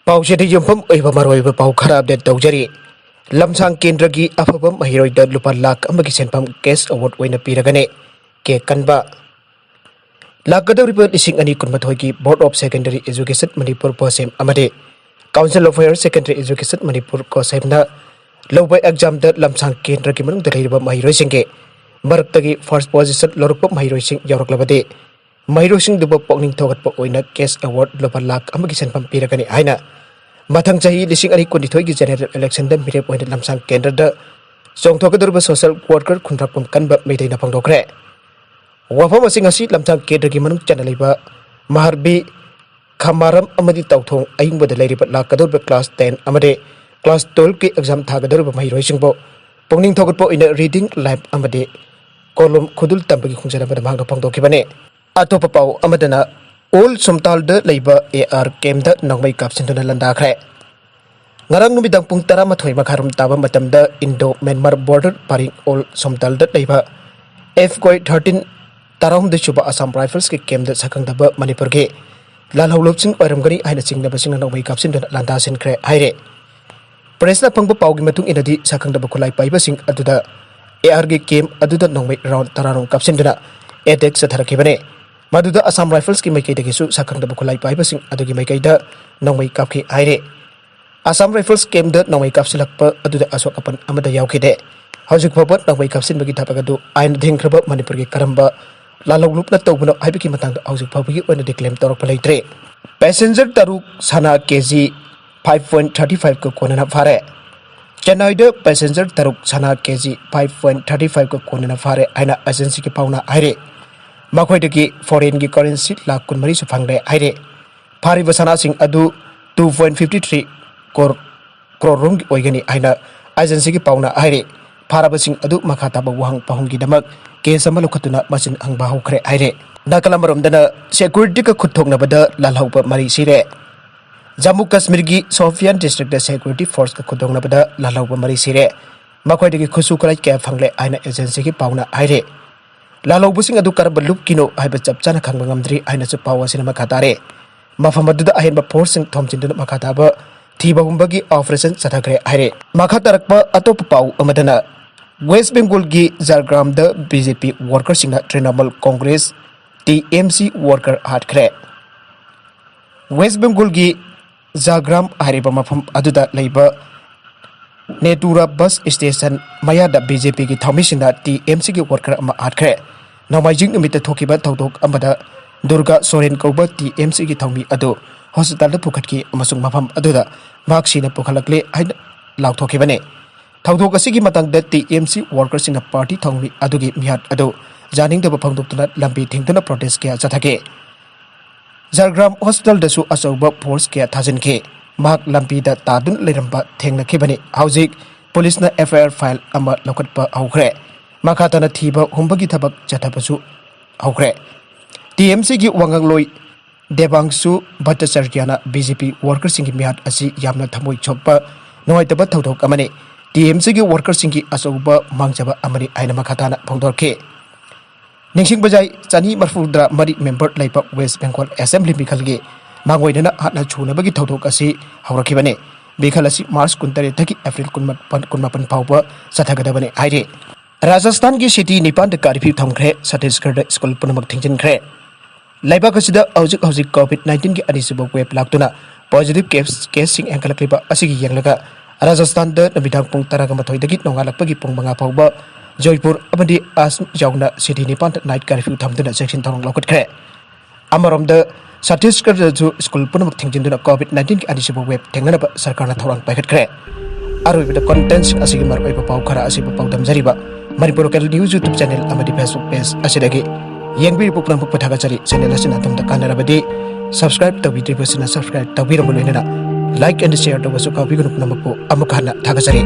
पाउसेदी युम्फम ओइबा मरोइबा पाउ खरा अपडेट तौजरी लमसांग केंद्र की अफबम महिरोइदा लुपा लाख अमगी सेनफम केस अवार्ड ओइना पिरगने के कनबा लाखगदौरिबा लिसिंग अनि कुनमथोय की board of secondary education Manipur पोसेम अमदे council of higher secondary education Manipur को सेमना लौबा एग्जाम द लमसांग केंद्र की मनुंग दलेरिबा महिरोइसिंगे मरक्तगी फर्स्ट पोजीशन लोरक्पा महिरोइसिंग यावरक्लबदे महिरोइसिंग दुबा पोकनिंग थोगतपा ओइना केस अवार्ड लुपा लाख अमगी सेनफम पिरगने हाइना मथंग चाही लिसिंग अनि कुनिथोय की जनरल इलेक्शन द मिरेप ओइना लमसांग केंद्र द चोंगथोगदौरिबा सोशल वर्कर खुनरापम कनबा मेदैना फंगदोखरे वफम असिंग असि लमसांग केंद्र की मनुंग चनलैबा महारबी खमारम अमदी तौथोंग अयुंगबद लैरिबा लाखगदौरिबा क्लास 10 अमदे क्लास 12 की एग्जाम थागदौरिबा महिरोइसिंगबो पोकनिंग थोगतपा ओइना रीडिंग लाइव अमदे कोलम खुदुल तंबगी खुंजनबद मांगदो फंगदोखिबने अतोपा पाउ अमदना ओल सोमताल द लैबा एआर केम द नोंगमei kapsinduna Landakhre ngarang numidang pung 13 makharum taba matamda Indo Myanmar border paring old Somtal da Leiba F-Koi 13 tarahum de Chuba Assam Rifles ke kem da sakang daba Manipur ke lalhaulopsing oiramgani aina chingna basing nongmei kapsinduna Landakhre haire presna pangba paugi matung inadi sakang daba khulai paibasing aduda AR ge kem aduda nongmei round tararong kapsinduna attack satharakibane Maduda Assam Rifles की मैकई दगिसु साखंग दब खुलाई पाइबसिंग अदुगी मैकई द नोंगमei कापखि आइरे Assam Rifles केम द नोंगमei कापसिलक्प अदुदा अशोक अपन अमदा यावखिदे हौजिक फबत नोंगमei कापसिनबगी थापगदु आइन धिंख्रब मणिपुर की करंबा लालौलुपना तौबनो हाइबकी मतंग हौजिक फबगी ओइना डिक्लेम तौरप लैत्रे पैसेंजर तरुक सना केजी 5.35 को कोनना फारे चेन्नई द पैसेंजर तरुक सना केजी 5.35 को कोनना फारे आइना एजेंसी की पाउना आइरे मखोइदगी फॉरेन की करेंसी लाख कुनमरी सुफांगरे आइरे फारिबा सनासिंग अदु 2.53 करोड़ ओइगनी आइना एजेंसी की पाउना आइरे फाराबसिंग अदु मखाताबा वहांग पाहुंगी दमक केस अमा लुखतुना मसिन हंगबा हौखरे आइरे नाकलामरमदना सिक्योरिटी का खुथोंगनबदा लालहौबा मरी सिरे जम्मू कश्मीर की Shopian district the security force का खुथोंगनबदा लालहौबा मरी सिरे मखोइदगी खुसु कलाई के फंगले आइना एजेंसी की पाउना आइरे लालौबसिंग अदु करब लुप किनो हाइबा चपचाना खंगबा ngamdri आइना च पाव असिना मखातारे मफम अदुदा अहेनबा फोर्सिंग थोमचिंदुना मखाताबा थीबा हुंबगी ऑपरेशन सथाखरे हाइरे मखातारकपा अतोप पाव अमदना वेस्ट बंगाल की झारग्राम द बीजेपी वर्कर सिंगना तृणमूल कांग्रेस टीएमसी वर्कर हाटखरे वेस्ट बंगाल की झारग्राम हाइरेबा मफम अदुदा लैबा नेटुरा बस स्टेशन मयादा बीजेपी की थौमिसिंगना टीएमसी की वर्कर अमा हाटखरे नौमाइजिंग नुमित थोकिबा थौदोक अमदा दुर्गा सोरेन कौबा टीएमसी की थौमी अदो हॉस्पिटल द पुखटकी अमसुंग मफम अदुदा मार्क्सिना पुखलकले हाइन लाउथोकिबने थौदोक असिगी मतंग द टीएमसी वर्कर सिंगना पार्टी थौमी अदुगी मियात अदो जानिंग दब फंगदोक्तुना लंबी थिंगतुना प्रोटेस्ट के चथके झारग्राम हॉस्पिटल दसु अचौबा फोर्स के थाजनके माक लंबी द तादुन लेरंबा थेंगनखिबने हौजिक पुलिस ना एफआईआर फाइल अमा लौकटपा हौखरे मखाताना थीबा हुंबगी थबक चथबसु हौखरे टीएमसी की वांगलोई देवांगसु भट्टाचार्यना बीजेपी वर्कर सिंगी मियात असि यामना थमोइ छोकपा नोइतबा थौदोक अमने टीएमसी की वर्कर सिंगी अचौबा मांगजबा अमनि आइना मखाताना फोंदोरखे निंगसिंग बजाय चानी मरफुद्रा मरी मेंबर लाइपा वेस्ट बंगाल असेंबली मिखलगे मांगोइना हाना छुनबगी थौदोक असि हौरखिबने बिखल असि मार्च 19 थकी अप्रैल 19 फाउबा सथगदबने आइरे राजस्थान की सिटी निपान कर्फ्यू थमख्रे छत्तीसगढ़ स्कूल पुनमक थिंgjinkhre लाइबा कसिदा हौजिक कोविड-19 की अनिसुब वेब लाक्तुना पॉजिटिव केस सिंग एंकलक्लिबा असिगी यंगलगा राजस्थान द नमिदांग पुंग 13 दगी नोंगालकपगी पुंग 5 फाउबा जयपुर अमदी असम यावना सिटी निपान नाइट कर्फ्यू थमदुना सेक्शन थोरंग लौकटखरे अमरोमद छत्तीसगढ़ स्कूल पुनमक थिंgjinदुना कोविड-19 की अनिसुब वेब थेंगनबा सरकारना थोरंग पाइखटखरे आरोइबदा कंटेंट्स असिगी मरबैबा पाउ खरा असिबा पाउ दमजरिबा Manipur local news YouTube channel अमदी फेसबुक पेज असिदगी यंगबी पुकनम पथागचरी चैनल असिना तुमदा कानरबदी सब्सक्राइब तबिद्रिबसिना सब्सक्राइब तबिरबो लोइनना लाइक एंड शेयर तबसु काबिगुनु पुनमकु अमुखाना थागचरी।